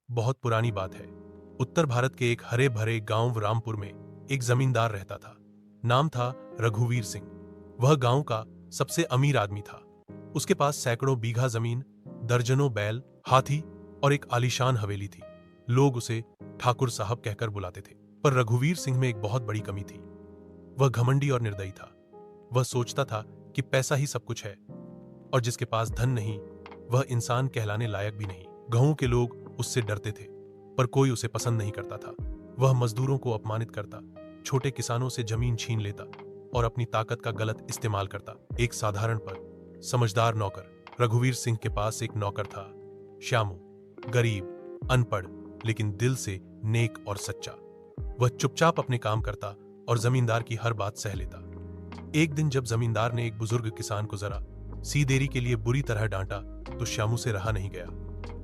बहुत पुरानी बात है। उत्तर भारत के एक हरे भरे गांव रामपुर में एक जमींदार रहता था। नाम था रघुवीर सिंह। वह गांव का सबसे अमीर आदमी था। उसके पास सैकड़ों बीघा जमीन, दर्जनों बैल, हाथी और एक आलीशान हवेली थी। लोग उसे ठाकुर साहब कहकर बुलाते थे। पर रघुवीर सिंह में एक बहुत बड़ी कमी थी। वह घमंडी और निर्दयी था। वह सोचता था कि पैसा ही सब कुछ है और जिसके पास धन नहीं वह इंसान कहलाने लायक भी नहीं। गांव के लोग उससे डरते थे, पर कोई उसे पसंद नहीं करता था। वह मजदूरों को अपमानित करता, छोटे किसानों से जमीन छीन लेता और अपनी ताकत का गलत इस्तेमाल करता। एक साधारण पर समझदार नौकर। रघुवीर सिंह के पास एक नौकर था, श्यामू। गरीब, अनपढ़, लेकिन दिल से नेक और सच्चा। वह चुपचाप अपने काम करता और जमींदार की हर बात सह लेता। एक दिन जब जमींदार ने एक बुजुर्ग किसान को जरा सी देरी के लिए बुरी तरह डांटा तो श्यामू से रहा नहीं गया।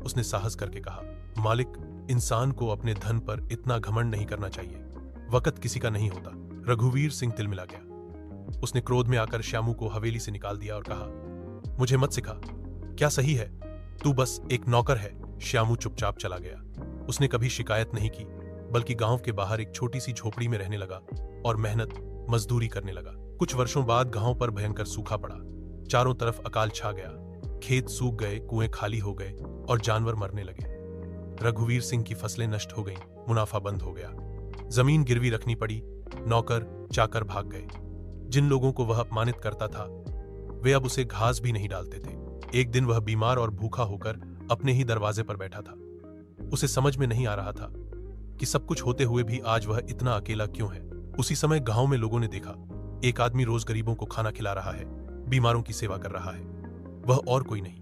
उसने साहस करके कहा, मालिक, इंसान को अपने धन पर इतना घमंड नहीं करना चाहिए। वक्त किसी का नहीं होता। रघुवीर सिंह तिलमिला गया। उसने क्रोध में आकर श्यामू को हवेली से निकाल दिया और कहा, मुझे मत सिखा। क्या सही है? तू बस एक नौकर है। श्यामू चुपचाप चला गया। उसने कभी शिकायत नहीं की, बल्कि गांव के बाहर एक छोटी सी झोपड़ी में रहने लगा और मेहनत मजदूरी करने लगा। कुछ वर्षों बाद गांव पर भयंकर सूखा पड़ा। चारों तरफ अकाल छा गया। खेत सूख गए, कुएं खाली हो गए और जानवर मरने लगे। रघुवीर सिंह की फसलें नष्ट हो गईं, मुनाफा बंद हो गया। जमीन गिरवी रखनी पड़ी। नौकर चाकर भाग गए। जिन लोगों को वह अपमानित करता था वे अब उसे घास भी नहीं डालते थे। एक दिन वह बीमार और भूखा होकर अपने ही दरवाजे पर बैठा था। उसे समझ में नहीं आ रहा था कि सब कुछ होते हुए भी आज वह इतना अकेला क्यों है। उसी समय गांव में लोगों ने देखा, एक आदमी रोज गरीबों को खाना खिला रहा है, बीमारों की सेवा कर रहा है। वह और कोई नहीं,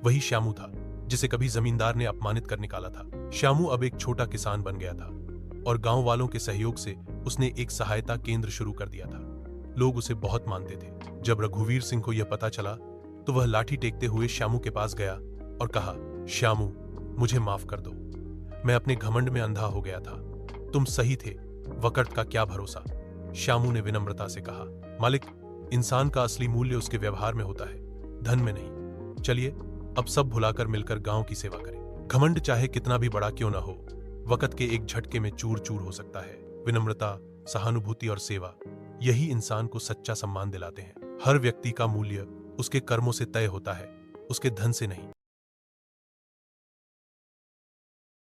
वही श्यामू था, जिसे कभी जमींदार ने अपमानित कर निकाला था। श्यामू अब एक छोटा किसान बन गया था और गांव वालों के सहयोग से उसने एक सहायता केंद्र शुरू कर दिया था। लोग उसे बहुत मानते थे। जब रघुवीर सिंह को यह पता चला तो वह लाठी टेकते हुए श्यामू के पास गया और कहा, श्यामू, मुझे माफ कर दो। मैं अपने घमंड में अंधा हो गया था। तुम सही थे, वक्त का क्या भरोसा। श्यामू ने विनम्रता से कहा, मालिक, इंसान का असली मूल्य उसके व्यवहार में होता है, धन में नहीं। चलिए अब सब भुलाकर मिलकर गांव की सेवा करें। घमंड चाहे कितना भी बड़ा क्यों ना हो, वक्त के एक झटके में चूर चूर हो सकता है। विनम्रता, सहानुभूति और सेवा, यही इंसान को सच्चा सम्मान दिलाते हैं। हर व्यक्ति का मूल्य उसके कर्मों से तय होता है, उसके धन से नहीं।